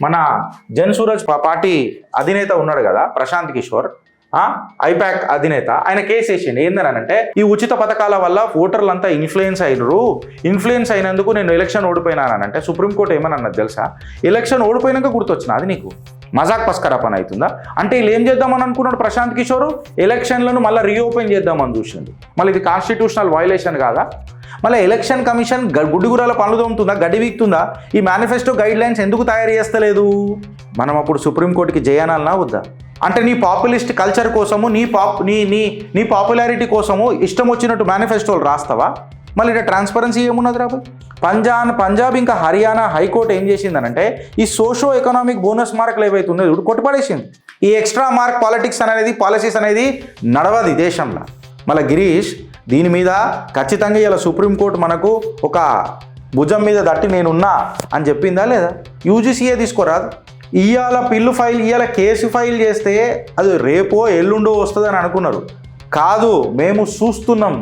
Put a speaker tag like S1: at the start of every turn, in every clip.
S1: మన జన్ సూరజ్ పార్టీ అధినేత ఉన్నాడు కదా ప్రశాంత్ కిషోర్, ఐపాక్ అధినేత, ఆయన కేసు వేసిండు. ఏందనంటే ఈ ఉచిత పథకాల వల్ల ఓటర్లంతా ఇన్ఫ్లుయెన్స్ అయినందుకు నేను ఎలక్షన్ ఓడిపోయినానంటే సుప్రీంకోర్టు ఏమన్నది తెలుసా? ఎలక్షన్ ఓడిపోయినాక గుర్తొచ్చిన అది నీకు మజాక్ పస్కరా పని అవుతుందా? అంటే వీళ్ళు ఏం చేద్దామని అనుకున్నాడు ప్రశాంత్ కిషోర్? ఎలక్షన్లను మళ్ళీ రీఓపెన్ చేద్దామని చూసిండు. మళ్ళీ ఇది కాన్స్టిట్యూషనల్ వైలేషన్ కాదా? మళ్ళీ ఎలక్షన్ కమిషన్ గుడ్డిగురాల పనులు తోముతుందా, గడ్డి వీక్తుందా? ఈ మేనిఫెస్టో గైడ్ లైన్స్ ఎందుకు తయారు చేస్తలేదు? మనం అప్పుడు సుప్రీంకోర్టుకి జయానాలనా వద్దా? అంటే నీ పాపులిస్ట్ కల్చర్ కోసము, నీ పాపులారిటీ కోసము ఇష్టం వచ్చినట్టు మేనిఫెస్టోలు రాస్తావా? మళ్ళీ ఇక్కడ ట్రాన్స్పరెన్సీ ఏమున్నది రాబోయ్? పంజాబ్ ఇంకా హర్యానా హైకోర్టు ఏం చేసిందనంటే ఈ సోషో ఎకనామిక్ బోనస్ మార్కులు ఏవైతే ఉన్నాయో ఇప్పుడు కొట్టుపడేసింది. ఈ ఎక్స్ట్రా మార్క్ పాలసీస్ అనేది నడవది దేశంలో. మళ్ళీ గిరీష్ దీని మీద ఖచ్చితంగా ఇలా సుప్రీంకోర్టు మనకు ఒక భుజం మీద తట్టి నేనున్నా అని చెప్పిందా లేదా? యూజీసీఏ తీసుకోరాదు. ఇవాళ కేసు ఫైల్ చేస్తే అది రేపో ఎల్లుండో వస్తుందని అనుకున్నారు. కాదు, మేము చూస్తున్నాం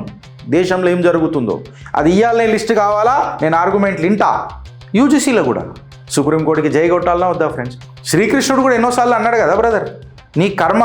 S1: దేశంలో ఏం జరుగుతుందో. అది ఇవాళనే లిస్ట్ కావాలా, నేను ఆర్గ్యుమెంట్లు వింటా. యూజీసీలో కూడా సుప్రీంకోర్టుకి జై కొట్టాలన్నా వద్దా ఫ్రెండ్స్? శ్రీకృష్ణుడు కూడా ఎన్నోసార్లు అన్నాడు కదా బ్రదర్, నీ కర్మ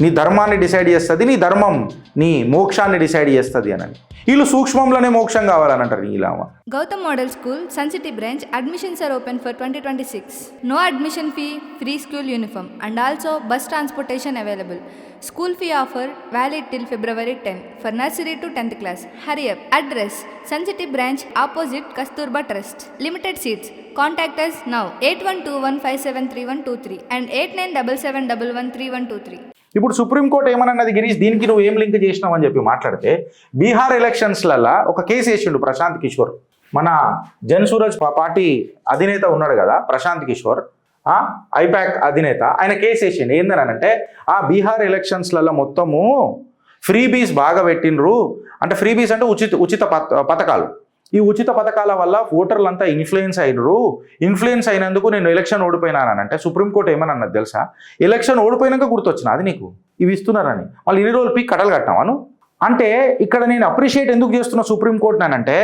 S1: నీ ధర్మాన్ని డిసైడ్ చేస్తుంది, నీ ధర్మం నీ మోక్షాన్ని డిసైడ్ చేస్తుంది అని. వీళ్ళు సూక్ష్మంలోనే మోక్షం కావాలని అంటారు. వీళ్ళ
S2: Gautam Model School, Sun City branch, admissions are open for 2026. No admission fee, free school uniform and also bus transportation available. School fee offer valid till February 10 for nursery to 10th class. Hurry up. Address: Sun City branch opposite Kasturba Trust. Limited seats. Contact us now 8121573123 and 8977113123.
S1: ఇప్పుడు supreme court ఏమన్నది గిరీష్, దీనికి నువ్వు ఏం link చేసినావు అని చెప్పి మాట్లాడితే బీహార్ ఎలక్షన్స్లలో ఒక కేసు వేసిండు ప్రశాంత్ కిషోర్. మన జన్ సూరజ్ పార్టీ అధినేత ఉన్నాడు కదా ప్రశాంత్ కిషోర్, ఐపాక్ అధినేత, ఆయన కేసు వేసిండు. ఏందనంటే ఆ బీహార్ ఎలక్షన్స్లలో మొత్తము ఫ్రీబీస్ బాగా పెట్టినరు. అంటే ఫ్రీబీస్ అంటే ఉచిత పథకాలు. ఈ ఉచిత పథకాల వల్ల ఓటర్లంతా ఇన్ఫ్లుయెన్స్ అయినందుకు నేను ఎలక్షన్ ఓడిపోయినానంటే సుప్రీంకోర్టు ఏమన్నది తెలుసా? ఎలక్షన్ ఓడిపోయినాక గుర్తొచ్చిన అది నీకు ఇవి ఇస్తున్నారని. వాళ్ళు ఇన్ని రోజులు పీక్ కట్టలు కట్టావాను. అంటే ఇక్కడ నేను అప్రిషియేట్ ఎందుకు చేస్తున్నా సుప్రీంకోర్టు అంటే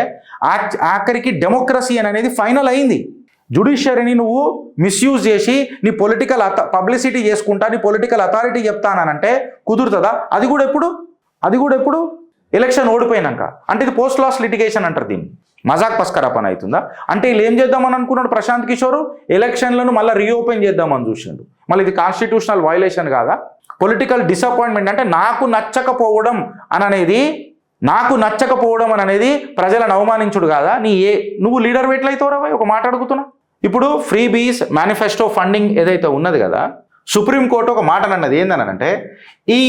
S1: ఆఖరికి డెమోక్రసీ అనేది ఫైనల్ అయింది. జుడిషియరీని నువ్వు మిస్యూజ్ చేసి నీ పొలిటికల్ పబ్లిసిటీ చేసుకుంటా, నీ పొలిటికల్ అథారిటీ చెప్తానంటే కుదురుతుందా? అది కూడా ఎప్పుడు ఎలక్షన్ ఓడిపోయినాక. అంటే ఇది పోస్ట్ లాస్ లిటిగేషన్ అంటారు దీన్ని. మజాక్ పస్కరా పని అవుతుందా? అంటే వీళ్ళు ఏం చేద్దామని అనుకున్నాడు ప్రశాంత్ కిషోర్? ఎలక్షన్లను మళ్ళీ రీఓపెన్ చేద్దామని చూసిండు. మళ్ళీ ఇది కాన్స్టిట్యూషనల్ వైలేషన్ కాదా? పొలిటికల్ డిసప్పాయింట్మెంట్ అంటే నాకు నచ్చకపోవడం అనేది ప్రజలను అవమానించుడు కాదా? నువ్వు లీడర్ ఎట్లయితావురా ఒక మాట అడుగుతున్నా. ఇప్పుడు ఫ్రీ బీస్ మేనిఫెస్టో ఫండింగ్ ఏదైతే ఉన్నది కదా, సుప్రీంకోర్టు ఒక మాట అన్నది ఏందనంటే ఈ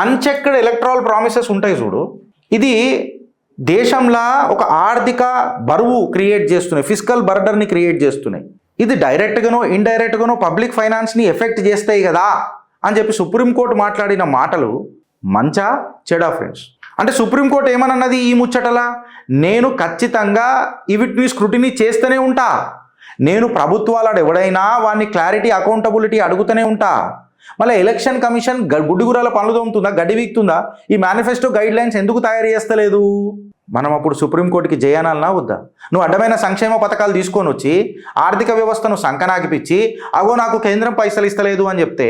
S1: అన్చెక్డ్ ఎలక్ట్రల్ ప్రామిసెస్ ఉంటాయి చూడు, ఇది దేశంలో ఒక ఆర్థిక బరువు క్రియేట్ చేస్తున్నాయి, ఫిస్కల్ బర్డర్ని క్రియేట్ చేస్తున్నాయి. ఇది డైరెక్ట్గానో ఇండైరెక్ట్గానో పబ్లిక్ ఫైనాన్స్ని ఎఫెక్ట్ చేస్తాయి కదా అని చెప్పి సుప్రీంకోర్టు మాట్లాడిన మాటలు మంచా చెడా ఫ్రెండ్స్? అంటే సుప్రీంకోర్టు ఏమన్నది ఈ ముచ్చటలా? నేను ఖచ్చితంగా వీటిని స్క్రూటినీ చేస్తూనే ఉంటా, నేను ప్రభుత్వాలు ఎవడైనా వాడిని క్లారిటీ అకౌంటబిలిటీ అడుగుతూనే ఉంటా. మళ్ళీ ఎలక్షన్ కమిషన్ గుడ్డిగురాల పనులు తోముతుందా, గడ్డి వీక్తుందా? ఈ మేనిఫెస్టో గైడ్ లైన్స్ ఎందుకు తయారు చేస్తలేదు? మనం అప్పుడు సుప్రీంకోర్టుకి జయానాలనా వద్దా? నువ్వు అడ్డమైన సంక్షేమ పథకాలు తీసుకొని వచ్చి ఆర్థిక వ్యవస్థను సంకనాకిపిచ్చి అగో నాకు కేంద్రం పైసలు ఇస్తలేదు అని చెప్తే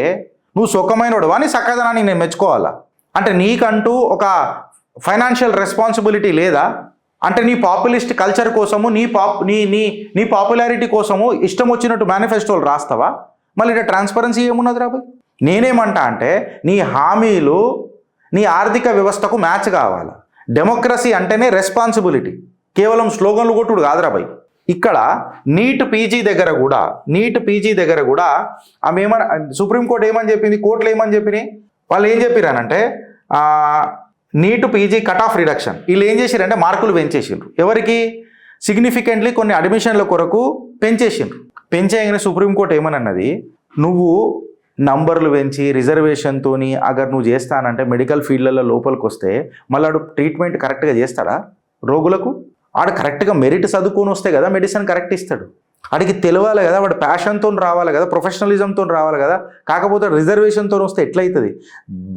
S1: నువ్వు సుఖమైనడు అని చక్కదనాన్ని నేను మెచ్చుకోవాలా? అంటే నీకంటూ ఒక ఫైనాన్షియల్ రెస్పాన్సిబిలిటీ లేదా? అంటే నీ పాపులిస్ట్ కల్చర్ కోసము, నీ పాపులారిటీ కోసము ఇష్టం వచ్చినట్టు మేనిఫెస్టోలు రాస్తావా? మళ్ళీ ఇక్కడ ట్రాన్స్పరెన్సీ ఏమున్నది రాబోయ్? నేనేమంటా అంటే నీ హామీలు నీ ఆర్థిక వ్యవస్థకు మ్యాచ్ కావాలి. డెమోక్రసీ అంటేనే రెస్పాన్సిబిలిటీ, కేవలం స్లోగన్లు కొట్టుడు కాదు రాబోయ్. ఇక్కడ నీట్ పీజీ దగ్గర కూడా ఆమె సుప్రీంకోర్టు ఏమని చెప్పింది, కోర్టులు ఏమని చెప్పినాయి? వాళ్ళు ఏం చెప్పారనంటే NEET PG cut off reduction. వీళ్ళు ఏం చేశారంటే మార్కులు పెంచేసిండ్రు. ఎవరికి? సిగ్నిఫికెంట్లీ కొన్ని అడ్మిషన్ల కొరకు పెంచేయగానే సుప్రీంకోర్టు ఏమన్నది, నువ్వు నంబర్లు పెంచి రిజర్వేషన్తోని అగర్ నువ్వు చేస్తానంటే మెడికల్ ఫీల్డ్లలో లోపలికి వస్తే మళ్ళీ ఆడు ట్రీట్మెంట్ కరెక్ట్గా చేస్తాడా రోగులకు? ఆడు కరెక్ట్గా మెరిట్ చదువుకొని వస్తే కదా మెడిసిన్ కరెక్ట్ ఇస్తాడు. ఆడికి తెలియాలి కదా, వాడు ప్యాషన్తో రావాలి కదా, ప్రొఫెషనలిజంతో రావాలి కదా. కాకపోతే రిజర్వేషన్తో వస్తే ఎట్లయితుంది?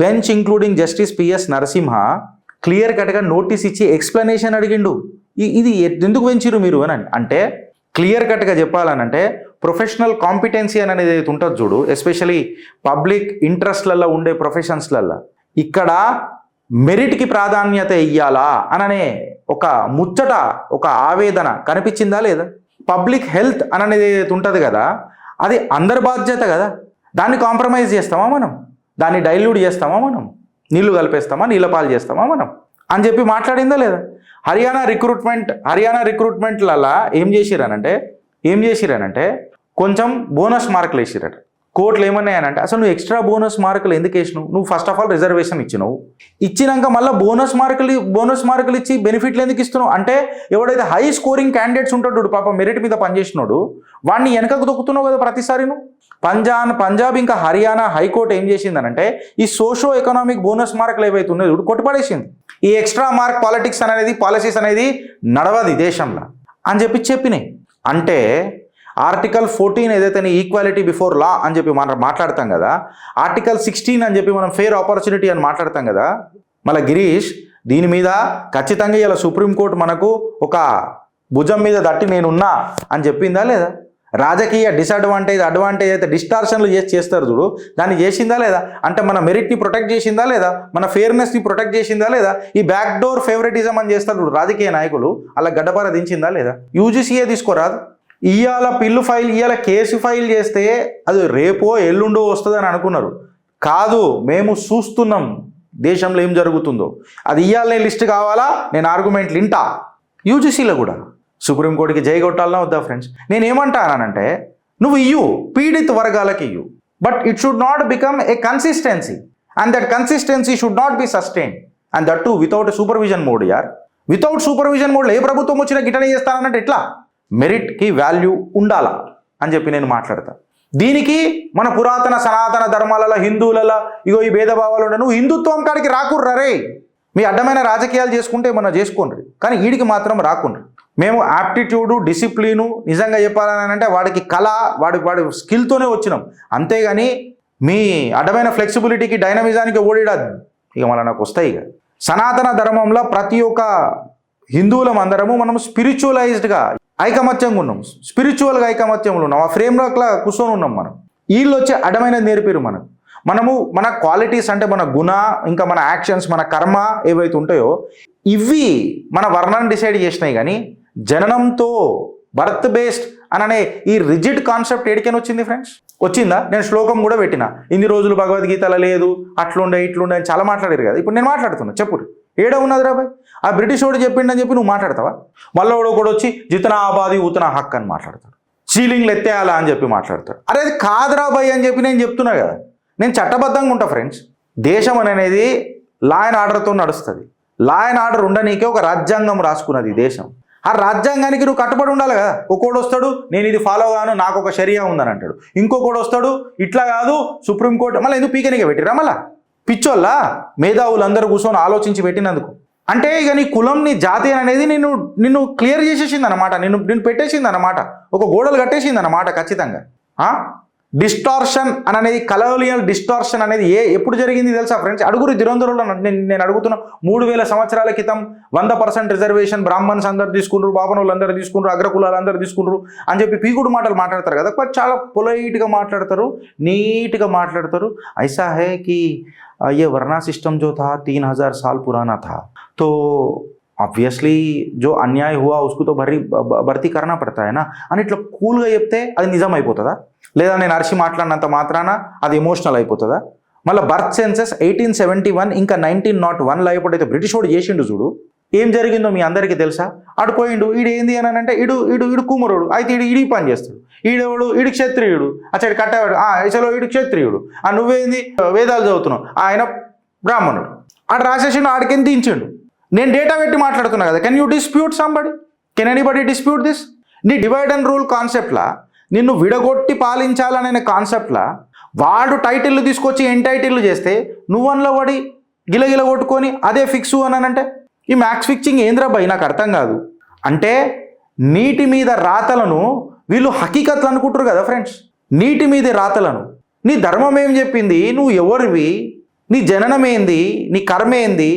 S1: Bench including justice PS Narasimha clear కట్గా నోటీస్ ఇచ్చి ఎక్స్ప్లెనేషన్ అడిగిండు. ఇది ఎందుకు పెంచిరు మీరు అని. అంటే క్లియర్ కట్గా చెప్పాలనంటే ప్రొఫెషనల్ కాంపిటెన్సీ అనేది ఏదైతే ఉంటుందో చూడు, ఎస్పెషలీ పబ్లిక్ ఇంట్రెస్ట్లలో ఉండే ప్రొఫెషన్స్లలో ఇక్కడ మెరిట్కి ప్రాధాన్యత ఇయ్యాలా అననే ఒక ముచ్చట, ఒక ఆవేదన కనిపించిందా లేదా? పబ్లిక్ హెల్త్ అనేది ఏదైతే ఉంటుంది కదా, అది అందరి బాధ్యత కదా. దాన్ని కాంప్రమైజ్ చేస్తామా మనం? దాన్ని డైల్యూట్ చేస్తామా మనం? నీళ్లు కలిపేస్తామా, నీళ్ళ పాలు చేస్తామా మనం అని చెప్పి మాట్లాడిందా లేదా? హర్యానా రిక్రూట్మెంట్లలో ఏం చేసిరనంటే కొంచెం బోనస్ మార్కులు వేసిరట. కోర్టులు ఏమన్నాయనంటే అసలు నువ్వు ఎక్స్ట్రా బోనస్ మార్కులు ఎందుకు వేసినావు? నువ్వు ఫస్ట్ ఆఫ్ ఆల్ రిజర్వేషన్ ఇచ్చినాక మళ్ళీ బోనస్ మార్కులు ఇచ్చి బెనిఫిట్లు ఎందుకు ఇస్తున్నావు అంటే, ఎవడైతే హై స్కోరింగ్ క్యాండిడేట్స్ ఉంటాడు పాప మెరిట్ మీద పనిచేసినాడు వాడిని వెనకకు దొక్కుతున్నావు కదా ప్రతిసారి నువ్వు. పంజాబ్ ఇంకా హర్యానా హైకోర్టు ఏం చేసిందనంటే ఈ సోషో ఎకనామిక్ బోనస్ మార్కులు ఏవైతే ఉన్నాయో ఇప్పుడు కొట్టుపడేసింది. ఈ ఎక్స్ట్రా మార్క్ పాలసీస్ అనేది నడవది దేశంలో అని చెప్పినాయి. అంటే ఆర్టికల్ 14 ఏదైతే ఈక్వాలిటీ బిఫోర్ లా అని చెప్పి మనం మాట్లాడతాం కదా, ఆర్టికల్ 16 అని చెప్పి మనం ఫెయిర్ ఆపర్చునిటీ అని మాట్లాడతాం కదా. మళ్ళీ గిరీష్ దీని మీద ఖచ్చితంగా ఇలా సుప్రీంకోర్టు మనకు ఒక భుజం మీద దట్టి నేనున్నా అని చెప్పిందా లేదా? రాజకీయ అడ్వాంటేజ్ అయితే డిస్టార్షన్లు చేస్తారు చూడు, దాన్ని చేసిందా లేదా? అంటే మన మెరిట్ని ప్రొటెక్ట్ చేసిందా లేదా? మన ఫెయిర్నెస్ని ప్రొటెక్ట్ చేసిందా లేదా? ఈ బ్యాక్ డోర్ ఫేవరెటిజం అని చేస్తారు చూడు రాజకీయ నాయకులు, అలా గడ్డపార దించిందా లేదా? యూజీసీఏ తీసుకోరాదు. ఇవాళ కేసు ఫైల్ చేస్తే అది రేపో ఎల్లుండో వస్తుందని అనుకున్నారు. కాదు, మేము చూస్తున్నాం దేశంలో ఏం జరుగుతుందో. అది ఇవాళ లిస్ట్ కావాలా, నేను ఆర్గ్యుమెంట్లు వింటా. యూజీసీలో కూడా సుప్రీంకోర్టుకి జై కొట్టాలన్నా వద్దా ఫ్రెండ్స్? నేనేమంటానంటే నువ్వు పీడిత వర్గాలకి but it should not become a consistency and that consistency should not be sustain and that to without supervision mode. Without supervision మోడ్లో ఏ ప్రభుత్వం వచ్చినా గిట్టనే చేస్తానంటే ఎట్లా? మెరిట్కి వాల్యూ ఉండాలా అని చెప్పి నేను మాట్లాడతా. దీనికి మన పురాతన సనాతన ధర్మాలలో హిందువులలో ఈ భేదభావాలు ఉండే, నువ్వు హిందుత్వం కాడికి రాకుర్రే, మీ అడ్డమైన రాజకీయాలు చేసుకుంటే ఏమన్నా చేసుకోండి, కానీ వీడికి మాత్రం రాకుండ్రి. మేము యాప్టిట్యూడు డిసిప్లిను నిజంగా చెప్పాలని అంటే వాడికి కళ వాడి స్కిల్తోనే వచ్చినాం, అంతేగాని మీ అడ్డమైన ఫ్లెక్సిబిలిటీకి డైనమిజానికి ఓడిడాదు ఇక మళ్ళీ నాకు వస్తాయి. ఇక సనాతన ధర్మంలో ప్రతి ఒక్క హిందువులం అందరము మనం స్పిరిచువలైజ్డ్గా ఐకమత్యంగా ఉన్నాం, స్పిరిచువల్గా ఐకమత్యంలో ఉన్నాం, ఆ ఫ్రేమ్వర్క్లో కూర్చొని ఉన్నాం. మనం వీళ్ళు వచ్చి అడ్డమైనది నేర్పిరు మనము మన క్వాలిటీస్ అంటే మన గుణ, ఇంకా మన యాక్షన్స్, మన కర్మ ఏవైతే ఉంటాయో ఇవి మన వర్ణాన్ని డిసైడ్ చేసినాయి. కానీ జననంతో బర్త్ బేస్డ్ అననే ఈ రిజిడ్ కాన్సెప్ట్ ఏడికైనా వచ్చింది ఫ్రెండ్స్? వచ్చిందా? నేను శ్లోకం కూడా పెట్టిన, ఇన్ని రోజులు భగవద్గీతలో లేదు, అట్లుండే ఇట్లుండే అని చాలా మాట్లాడారు కదా. ఇప్పుడు నేను మాట్లాడుతున్నా, చెప్పు ఏడ ఉన్నది రాబాయ్? ఆ బ్రిటిష్ వాడు చెప్పిండని చెప్పి నువ్వు మాట్లాడతావా? మళ్ళీ కూడా వచ్చి జితనా ఆబాది ఊతనా హక్ అని మాట్లాడతాడు, సీలింగ్లు ఎత్తేయాలా అని చెప్పి మాట్లాడతాడు. అరే అది కాదురా బాయ్ అని చెప్పి నేను చెప్తున్నా కదా. నేను చట్టబద్ధంగా ఉంటా ఫ్రెండ్స్. దేశం అనేది లా అండ్ ఆర్డర్తో నడుస్తుంది. లా అండ్ ఆర్డర్ ఉండనీకే ఒక రాజ్యాంగం రాసుకున్నది దేశం. ఆ రాజ్యాంగానికి నువ్వు కట్టుబడి ఉండాలి కదా. ఒక్కోడు వస్తాడు నేను ఇది ఫాలో కాను, నాకు ఒక షరియా ఉందని అంటాడు. ఇంకొకడు వస్తాడు ఇట్లా కాదు సుప్రీంకోర్టు, మళ్ళీ ఎందుకు పీకనిగా పెట్టిరా? మళ్ళా పిచ్చోళ్ళ మేధావులందరూ కూర్చొని ఆలోచించి పెట్టినందుకు. అంటే ఇక నీ కులం నీ జాతి అనేది నిన్ను క్లియర్ చేసేసింది అనమాట, నిన్ను పెట్టేసింది అనమాట, ఒక గోడలు కట్టేసింది అనమాట ఖచ్చితంగా. డిస్టార్షన్ అనేది కలోనియల్ డిస్టార్షన్ అనేది ఎప్పుడు జరిగింది తెలుసా ఫ్రెండ్స్? అడుగురు దురంధరులు. నేను అడుగుతున్నా, 3000 సంవత్సరాల క్రితం 100% రిజర్వేషన్ బ్రాహ్మణ్స్ అందరు తీసుకుంటారు, బాపనోళ్ళు అందరూ తీసుకుంటారు, అగ్రకులాలు అందరూ తీసుకుంటారు అని చెప్పి పీకుడు మాటలు మాట్లాడతారు కదా. చాలా పొలైట్గా మాట్లాడతారు, నీట్గా మాట్లాడతారు. ఐసా హై కి ये वर्णा सिस्टम जो था 3000 साल पुराना था, तो ऑब्वियसली जो अन्याय हुआ उसको तो భర్తీ करना पड़ता है ना అని ఇట్లా కూల్గా చెప్తే అది నిజం అయిపోతుందా? లేదా నేను అరిచి మాట్లాడినంత మాత్రాన అది ఎమోషనల్ అయిపోతుందా? మళ్ళీ బర్త్ సెన్సెస్ 1871 ఇంకా 1901లో ఎప్పుడైతే బ్రిటిష్ వాడు చేసిండు చూడు, ఏం జరిగిందో మీ అందరికీ తెలుసా? ఆడిపోయిండు. ఈడు ఏంది అని అంటే ఈడు కుమరుడు, అయితే ఈడు పని చేస్తాడు. ఈడు క్షత్రియుడు, అచ్చడి కట్టవాడు, అసలు ఈడు క్షత్రియుడు, నువ్వేంది వేదాలు చదువుతున్నావు, ఆయన బ్రాహ్మణుడు. ఆడు రాసేసిండు, ఆడికి ఎంత ఇచ్చిండు. నేను డేటా పెట్టి మాట్లాడుతున్నా కదా. Can you dispute somebody? Can anybody dispute this? నీ డివైడ్ అండ్ రూల్ కాన్సెప్ట్లా, నిన్ను విడగొట్టి పాలించాలనే కాన్సెప్ట్లా వాడు టైటిల్లు తీసుకొచ్చి ఎంటైటిల్లు చేస్తే నువ్వన్లో పడి గిలగిల కొట్టుకొని అదే ఫిక్సు అని అంటే ఈ మ్యాక్స్ ఫిక్సింగ్ ఏంద్రా భయ్? నాకు అర్థం కాదు. అంటే నీటి మీద రాతలను వీళ్ళు హకీకత్లు అనుకుంటారు కదా ఫ్రెండ్స్. నీటి మీద రాతలను, నీ ధర్మం ఏం చెప్పింది, నువ్వు ఎవరివి, నీ జననం ఏంది, నీ కర్మ ఏంది?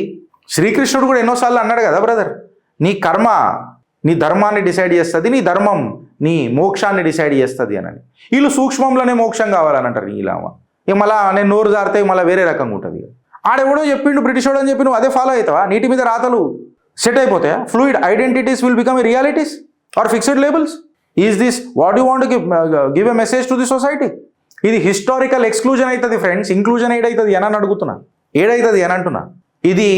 S1: శ్రీకృష్ణుడు కూడా ఎన్నోసార్లు అన్నాడు కదా బ్రదర్, నీ కర్మ నీ ధర్మాన్ని డిసైడ్ చేస్తుంది, నీ ధర్మం నీ మోక్షాన్ని డిసైడ్ చేస్తుంది అని. వీళ్ళు సూక్ష్మంలోనే మోక్షం కావాలని అంటారు. ఇలామ ఇక మళ్ళీ నేను నోరు జారితే మళ్ళీ వేరే రకంగా ఉంటుంది. ఆడెవడో చెప్పిండు బ్రిటిష్ వాడు అని చెప్పి నువ్వు అదే ఫాలో అవుతావా? నీటి మీద రాతలు సెట్ అయిపోతాయా? Fluid identities will become realities or fixed labels? Is this what you want give a message to the society? ఇది హిస్టారికల్ ఎక్స్క్లూజన్ అవుతుంది ఫ్రెండ్స్. ఇంక్లూజన్ ఏడవుతుంది అని అడుగుతున్నా, ఏడవుతుంది అని అంటున్నా. ఇది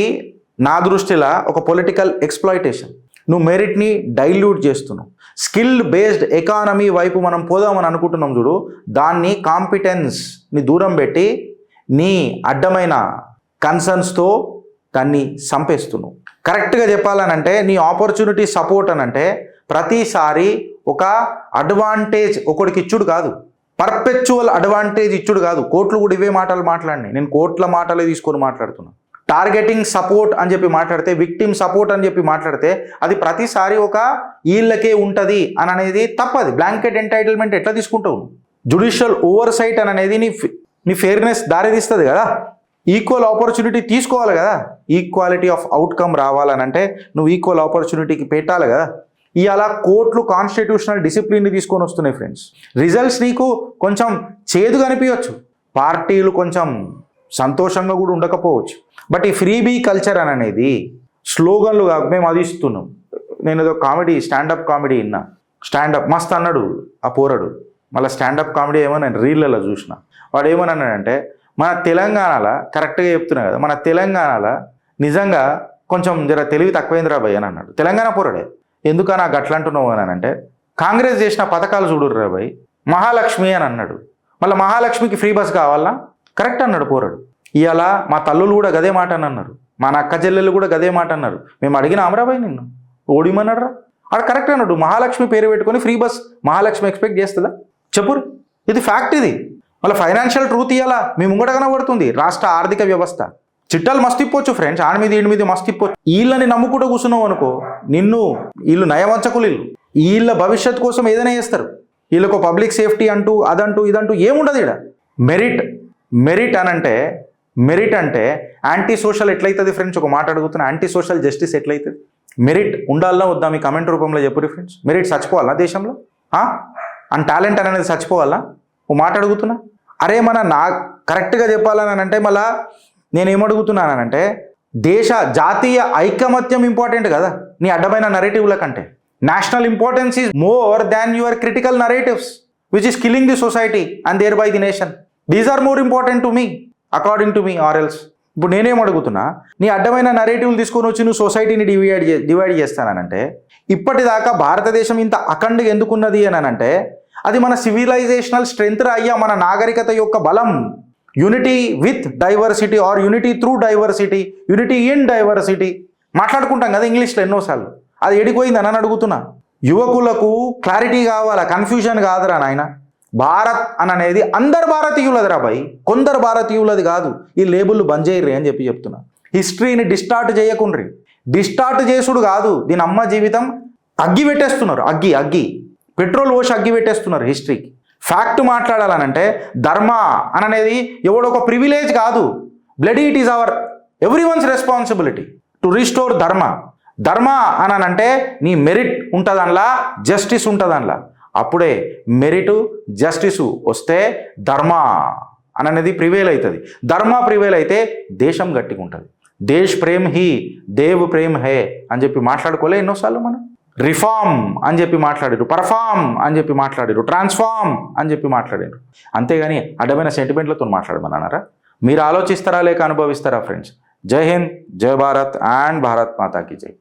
S1: నా దృష్టిలో ఒక పొలిటికల్ ఎక్స్ప్లాయిటేషన్. నువ్వు మెరిట్ని డైల్యూట్ చేస్తున్నావు. స్కిల్ బేస్డ్ ఎకానమీ వైపు మనం పోదామని అనుకుంటున్నాం చూడు, దాన్ని కాంపిటెన్స్ని దూరం పెట్టి నీ అడ్డమైన కన్సర్న్స్తో దాన్ని సంపేస్తున్నావు. కరెక్ట్గా చెప్పాలనంటే నీ ఆపర్చునిటీ సపోర్ట్ అని అంటే ప్రతిసారి ఒక అడ్వాంటేజ్ ఒకడికి ఇచ్చుడు కాదు, పర్పెచువల్ అడ్వాంటేజ్ ఇచ్చుడు కాదు. కోట్లు కూడా ఇవే మాటలు మాట్లాడినాయి, నేను కోట్ల మాటలే తీసుకొని మాట్లాడుతున్నా. టార్గెటింగ్ సపోర్ట్ అని చెప్పి మాట్లాడితే, విక్టిమ్ సపోర్ట్ అని చెప్పి మాట్లాడితే అది ప్రతిసారి ఒక వీళ్ళకే ఉంటుంది అని అనేది తప్పది. బ్లాంకెట్ ఎంటైటిల్మెంట్ ఎట్లా తీసుకుంటావు? జుడిషియల్ ఓవర్సైట్ అని అనేది నీ ఫెయిర్నెస్ దారితీస్తుంది కదా. ఈక్వల్ ఆపర్చునిటీ తీసుకోవాలి కదా. ఈక్వాలిటీ ఆఫ్ అవుట్కమ్ రావాలనంటే నువ్వు ఈక్వల్ ఆపర్చునిటీకి పెట్టాలి కదా. ఇవాళ కోర్టులు కాన్స్టిట్యూషనల్ డిసిప్లిన్ని తీసుకొని వస్తున్నాయి ఫ్రెండ్స్. రిజల్ట్స్ నీకు కొంచెం చేదుగా అనిపించవచ్చు, పార్టీలు కొంచెం సంతోషంగా కూడా ఉండకపోవచ్చు. బట్ ఈ ఫ్రీబీ కల్చర్ అని అనేది స్లోగన్లు కాక మేము అది ఇస్తున్నాం. నేను ఏదో కామెడీ స్టాండప్ కామెడీ విన్నా, స్టాండప్ మస్త్ అన్నాడు ఆ పోరడు. మళ్ళీ స్టాండప్ కామెడీ ఏమో నేను రీళ్ళలో చూసిన. వాడు ఏమన్నాడంటే మన తెలంగాణలో, కరెక్ట్గా చెప్తున్నా కదా, మన తెలంగాణలో నిజంగా కొంచెం జర తెలివి తక్కువైందిరా భయ్ అని అన్నాడు. తెలంగాణ పోరాడే. ఎందుకని నాకు అట్లా అంటున్నావు అని అంటే, కాంగ్రెస్ చేసిన పథకాలు చూడుర్రా భయ్, మహాలక్ష్మి అని అన్నాడు. మళ్ళీ మహాలక్ష్మికి ఫ్రీ బస్ కావాలా? కరెక్ట్ అన్నాడు పోరాడు. ఇవాళ మా తల్లులు కూడా గదే మాట అని అన్నారు, మా అక్క చెల్లెళ్ళు కూడా గదే మాట అన్నారు. మేము అడిగిన అమరాబాయ్ నిన్ను ఓడిమన్నాడు రా. ఆడ కరెక్ట్ అన్నాడు. మహాలక్ష్మి పేరు పెట్టుకొని ఫ్రీ బస్ మహాలక్ష్మి ఎక్స్పెక్ట్ చేస్తుందా? చెప్పురు, ఇది ఫ్యాక్ట్. ఇది మళ్ళీ ఫైనాన్షియల్ ట్రూత్ ఇవ్వాలా మీ ముంగట కనబడుతుంది. రాష్ట్ర ఆర్థిక వ్యవస్థ చిట్టాలు మస్తు ఇప్పొచ్చు ఫ్రెండ్స్, ఆడి మీద ఈడి మీద మస్తు ఇప్పొచ్చు. వీళ్ళని నమ్ముకుంటూ కూర్చున్నావు అనుకో, నిన్ను వీళ్ళు నయవంచకులు, వీళ్ళ భవిష్యత్తు కోసం ఏదైనా చేస్తారు. వీళ్ళకు పబ్లిక్ సేఫ్టీ అంటూ అదంటూ ఇదంటూ ఏముండదు ఇక్కడ. మెరిట్ అంటే యాంటీ సోషల్ ఎట్లయితుంది ఫ్రెండ్స్? ఒక మాట అడుగుతున్నా, యాంటీ సోషల్ జస్టిస్ ఎట్లయితుంది? మెరిట్ ఉండాలా వద్దా? మీ కమెంట్ రూపంలో చెప్పు ఫ్రెండ్స్. మెరిట్ చచ్చిపోవాలా దేశంలో? అండ్ టాలెంట్ అనేది చచ్చిపోవాలా? ఓ మాట అడుగుతున్నా. అరే నా కరెక్ట్గా చెప్పాలని అంటే మళ్ళా నేనేమడుగుతున్నానంటే, జాతీయ ఐకమత్యం ఇంపార్టెంట్ కదా నీ అడ్డమైన నరేటివ్ల కంటే. National importance is more than your critical narratives which is killing the society and thereby the nation. These are more important to me according to me or else. ఇప్పుడు నేనేం అడుగుతున్నా, నీ అడ్డమైన నరేటివ్లు తీసుకొని వచ్చి నువ్వు సొసైటీని డివైడ్ చేస్తానంటే, ఇప్పటిదాకా భారతదేశం ఇంత అఖండగా ఎందుకున్నది అని అంటే అది మన సివిలైజేషనల్ స్ట్రెంత్ అయ్యా, మన నాగరికత యొక్క బలం. Unity with diversity or unity through diversity, unity in diversity మాట్లాడుకుంటాం కదా ఇంగ్లీష్లో ఎన్నోసార్లు. అది ఎడిపోయింది అని అడుగుతున్నా. యువకులకు క్లారిటీ కావాలా, కన్ఫ్యూజన్ కాదురా నాయన. భారత్ అని అనేది అందరు భారతీయులదిరా బాయ్, కొందరు భారతీయులది కాదు. ఈ లేబుల్ బంద్ చేయర్రి అని చెప్తున్నా. హిస్టరీని డిస్టార్ట్ చేయకుండ్రి. డిస్టార్ట్ చేసుడు కాదు, దీని అమ్మ జీవితం అగ్గి పెట్టేస్తున్నారు. అగ్గి పెట్రోల్ పోసి అగ్గి పెట్టేస్తున్నారు హిస్టరీకి. ఫ్యాక్ట్ మాట్లాడాలనంటే ధర్మ అని అనేది ఎవడొక ప్రివిలేజ్ కాదు. Bloody it is our everyone's responsibility to restore ధర్మ అని అంటే నీ మెరిట్ ఉంటుందనలా, జస్టిస్ ఉంటుందనలా. అప్పుడే మెరిట్ జస్టిస్ వస్తే ధర్మ అనేది ప్రివేల్ అవుతుంది. ధర్మ ప్రివేల్ అయితే దేశం గట్టిగా ఉంటుంది. దేశ్ ప్రేమ్ హీ దేవ్ ప్రేమ్ హే అని చెప్పి మాట్లాడుకోలే ఎన్నోసార్లు మనం. రిఫార్మ్ అని చెప్పి మాట్లాడారు, పర్ఫార్మ్ అని చెప్పి మాట్లాడారు, ట్రాన్స్ఫార్మ్ అని చెప్పి మాట్లాడారు. అంతేగాని అడ్డమైన సెంటిమెంట్లతో మాట్లాడమన్నారా? మీరు ఆలోచిస్తారా లేక అనుభవిస్తారా ఫ్రెండ్స్? జై హింద్, జై భారత్ అండ్ భారత్ మాతాకి జై.